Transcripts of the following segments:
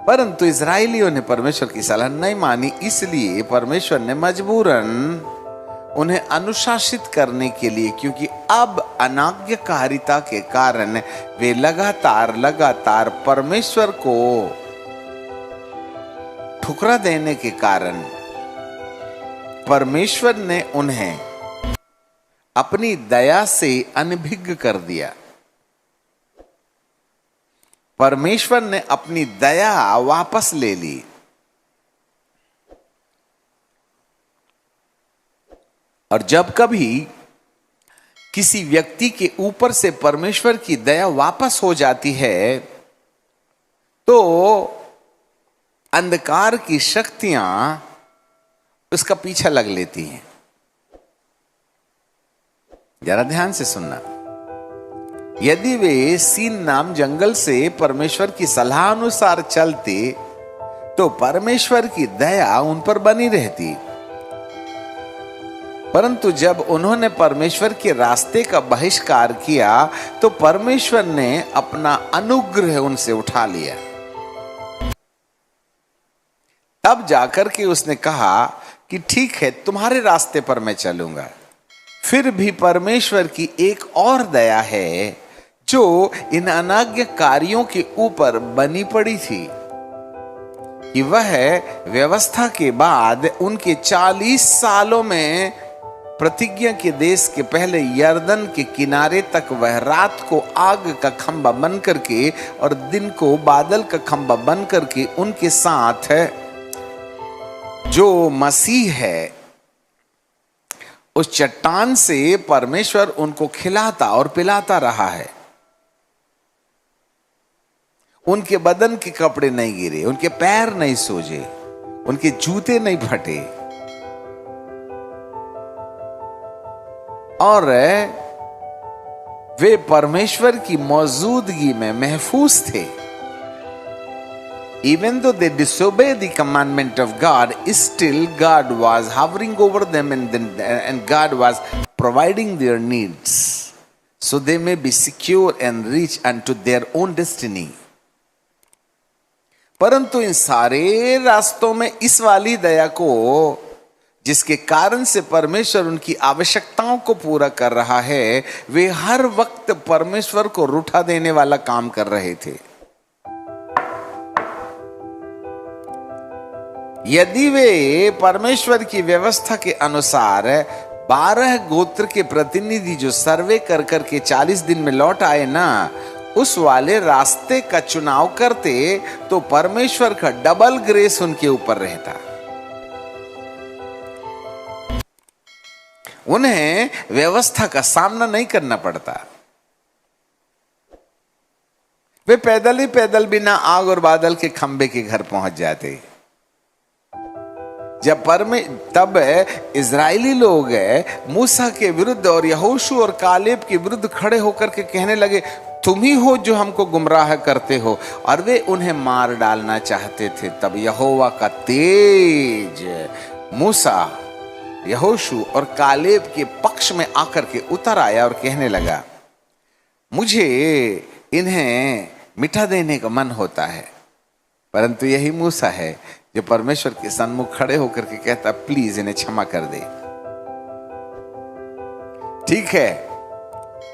परंतु इजरायलियों ने परमेश्वर की सलाह नहीं मानी, इसलिए परमेश्वर ने मजबूरन उन्हें अनुशासित करने के लिए, क्योंकि अब अनाज्ञाकारिता के कारण वे लगातार परमेश्वर को ठुकरा देने के कारण परमेश्वर ने उन्हें अपनी दया से अनभिज्ञ कर दिया। परमेश्वर ने अपनी दया वापस ले ली। और जब कभी किसी व्यक्ति के ऊपर से परमेश्वर की दया वापस हो जाती है तो अंधकार की शक्तियां उसका पीछा लग लेती हैं। जरा ध्यान से सुनना। यदि वे सीन नाम जंगल से परमेश्वर की सलाह अनुसार चलते तो परमेश्वर की दया उन पर बनी रहती, परंतु जब उन्होंने परमेश्वर के रास्ते का बहिष्कार किया तो परमेश्वर ने अपना अनुग्रह उनसे उठा लिया। तब जाकर के उसने कहा कि ठीक है, तुम्हारे रास्ते पर मैं चलूंगा। फिर भी परमेश्वर की एक और दया है जो इन अनाज्ञाकारियों के ऊपर बनी पड़ी थी कि वह व्यवस्था के बाद उनके 40 सालों में प्रतिज्ञा के देश के पहले यर्दन के किनारे तक वह रात को आग का खंबा बन करके और दिन को बादल का खंबा बन करके उनके साथ जो मसीह है उस चट्टान से परमेश्वर उनको खिलाता और पिलाता रहा है। उनके बदन के कपड़े नहीं गिरे, उनके पैर नहीं सूजे, उनके जूते नहीं फटे और वे परमेश्वर की मौजूदगी में महफूज थे। Even though they disobeyed the commandment of God, still God was hovering over them and God was providing their needs so they may be secure and reach unto their own destiny. परंतु इन सारे रास्तों में इस वाली दया को, जिसके कारण से परमेश्वर उनकी आवश्यकताओं को पूरा कर रहा है, वे हर वक्त परमेश्वर को रूठा देने वाला काम कर रहे थे। यदि वे परमेश्वर की व्यवस्था के अनुसार 12 गोत्र के प्रतिनिधि जो सर्वे कर करके 40 दिन में लौट आए ना, उस वाले रास्ते का चुनाव करते तो परमेश्वर का डबल ग्रेस उनके ऊपर रहता। उन्हें व्यवस्था का सामना नहीं करना पड़ता। वे पैदल ही पैदल बिना आग और बादल के खंबे के घर पहुंच जाते। तब इजरायली लोग मूसा के विरुद्ध और यहोशू और कालेब के विरुद्ध खड़े होकर के कहने लगे, तुम ही हो जो हमको गुमराह करते हो, और वे उन्हें मार डालना चाहते थे। तब यहोवा का तेज मूसा, यहोशू और कालेब के पक्ष में आकर के उतर आया और कहने लगा, मुझे इन्हें मिटा देने का मन होता है, परंतु यही मूसा है जो परमेश्वर के सन्मुख खड़े होकर के कहता, प्लीज इन्हें क्षमा कर दे। ठीक है,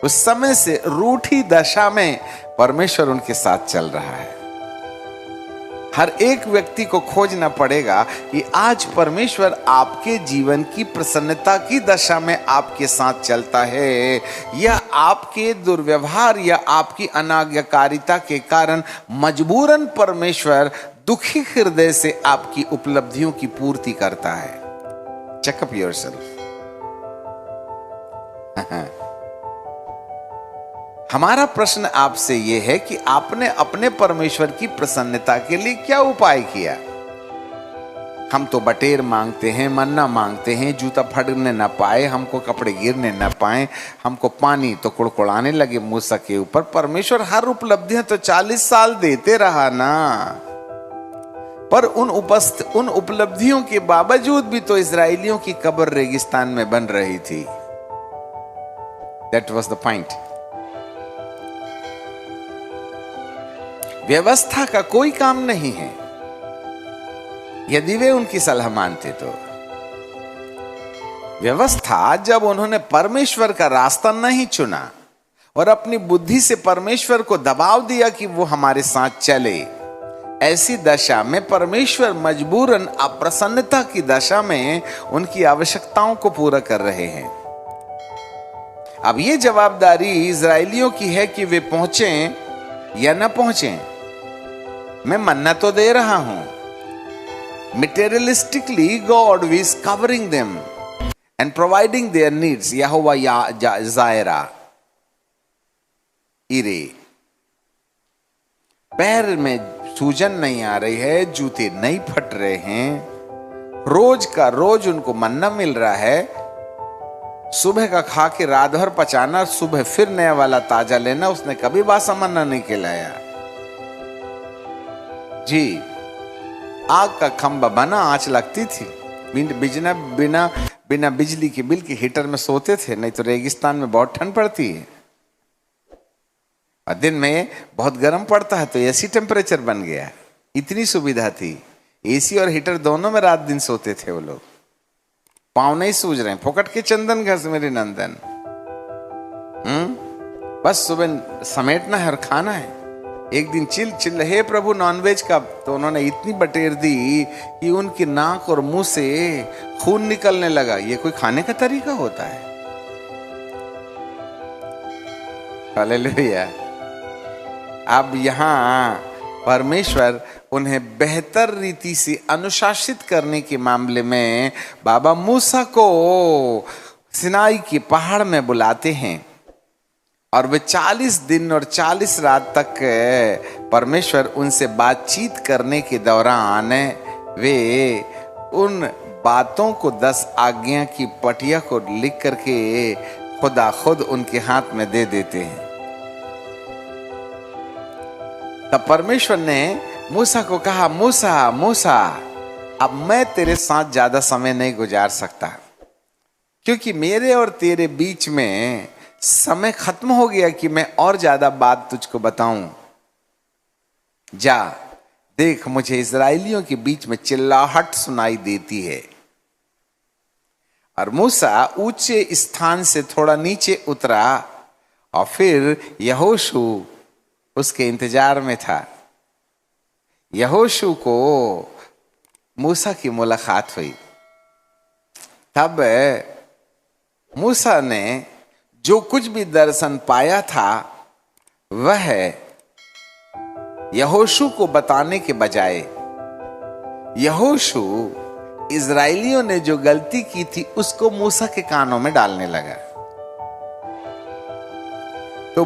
उस समय से रूठी दशा में परमेश्वर उनके साथ चल रहा है। हर एक व्यक्ति को खोजना पड़ेगा कि आज परमेश्वर आपके जीवन की प्रसन्नता की दशा में आपके साथ चलता है, या आपके दुर्व्यवहार या आपकी अनाज्ञाकारिता के कारण मजबूरन परमेश्वर दुखी हृदय से आपकी उपलब्धियों की पूर्ति करता है। Checkup yourself. हमारा प्रश्न आपसे यह है कि आपने अपने परमेश्वर की प्रसन्नता के लिए क्या उपाय किया? हम तो बटेर मांगते हैं, मन्ना मांगते हैं, जूता फटने ना पाए, हमको कपड़े गिरने ना पाए, हमको पानी तो कुड़कुड़ाने लगे मूसा के ऊपर। परमेश्वर हर उपलब्धियां तो 40 साल देते रहा ना, पर उन उपलब्धियों के बावजूद भी तो इजरायलियों की कब्र रेगिस्तान में बन रही थी। That was the point. व्यवस्था का कोई काम नहीं है। यदि वे उनकी सलाह मानते तो। व्यवस्था जब उन्होंने परमेश्वर का रास्ता नहीं चुना और अपनी बुद्धि से परमेश्वर को दबाव दिया कि वो हमारे साथ चले, ऐसी दशा में परमेश्वर मजबूरन अप्रसन्नता की दशा में उनकी आवश्यकताओं को पूरा कर रहे हैं। अब ये जवाबदारी इजरायलियों की है कि वे पहुंचें या ना पहुंचें। मैं मन्ना तो दे रहा हूं, materialistically God is covering them and providing their needs. यहोवा जायरा इरे। पैर में सूजन नहीं आ रही है, जूते नहीं फट रहे हैं, रोज का रोज उनको मन्ना मिल रहा है। सुबह का खा के रात भर पचाना, सुबह फिर नया वाला ताजा लेना। उसने कभी बासा मन्ना नहीं खिलाया जी। आग का खंबा बना, आंच लगती थी, बिना बिजली के बिल के हीटर में सोते थे, नहीं तो रेगिस्तान में बहुत ठंड पड़ती है और दिन में बहुत गर्म पड़ता है, तो एसी टेम्परेचर बन गया। इतनी सुविधा थी, एसी और हीटर दोनों में रात दिन सोते थे वो लोग। पाँव नहीं सूझ रहे, फोकट के चंदन घस मेरे नंदन। बस सुबह समेटना है और खाना है। एक दिन चिल हे प्रभु नॉनवेज का, तो उन्होंने इतनी बटेर दी कि उनकी नाक और मुंह से खून निकलने लगा। ये कोई खाने का तरीका होता है? हालेलुया। अब यहां परमेश्वर उन्हें बेहतर रीति से अनुशासित करने के मामले में बाबा मूसा को सिनाई के पहाड़ में बुलाते हैं और वे 40 दिन और 40 रात तक परमेश्वर उनसे बातचीत करने के दौरान वे उन बातों को 10 आज्ञा की पटिया को लिख करके खुदा खुद उनके हाथ में दे देते हैं। तब परमेश्वर ने मूसा को कहा, मूसा मूसा, अब मैं तेरे साथ ज्यादा समय नहीं गुजार सकता, क्योंकि मेरे और तेरे बीच में समय खत्म हो गया कि मैं और ज्यादा बात तुझको बताऊं। जा देख, मुझे इजराइलियों के बीच में चिल्लाहट सुनाई देती है। और मूसा ऊंचे स्थान से थोड़ा नीचे उतरा और फिर यहोशू उसके इंतजार में था। यहोशू को मूसा की मुलाकात हुई। तब मूसा ने जो कुछ भी दर्शन पाया था वह यहोशू को बताने के बजाय यहोशू इजराइलियों ने जो गलती की थी उसको मूसा के कानों में डालने लगा। तो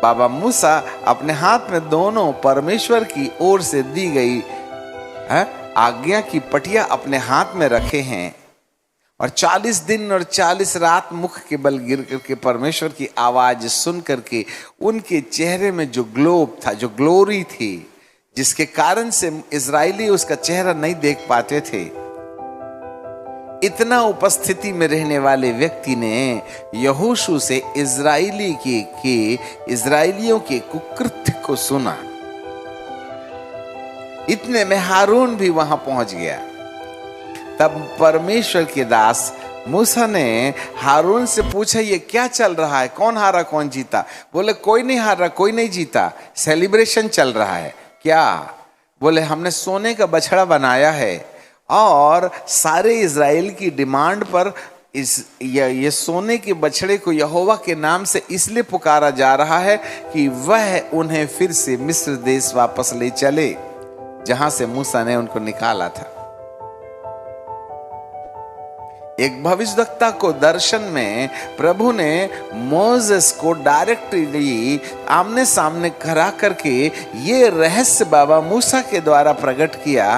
बाबा मूसा अपने हाथ में दोनों परमेश्वर की ओर से दी गई आज्ञा की पटिया अपने हाथ में रखे हैं और 40 दिन और 40 रात मुख के बल गिर करके परमेश्वर की आवाज सुन करके उनके चेहरे में जो ग्लोब था, जो ग्लोरी थी, जिसके कारण से इजरायली उसका चेहरा नहीं देख पाते थे, इतना उपस्थिति में रहने वाले व्यक्ति ने यहोशू से इजराइलियों के कुकृत्य को सुना। इतने में हारून भी वहां पहुंच गया। तब परमेश्वर के दास मूसा ने हारून से पूछा, ये क्या चल रहा है? कौन हारा कौन जीता? बोले कोई नहीं हारा, कोई नहीं जीता, सेलिब्रेशन चल रहा है। क्या? बोले हमने सोने का बछड़ा बनाया है और सारे इजराइल की डिमांड पर ये सोने के बछड़े को यहोवा के नाम से इसलिए पुकारा जा रहा है कि वह उन्हें फिर से मिस्र देश वापस ले चले, जहां से मूसा ने उनको निकाला था। एक भविष्यवक्ता को दर्शन में प्रभु ने मोसेस को डायरेक्टली आमने सामने खड़ा करके ये रहस्य बाबा मूसा के द्वारा प्रकट किया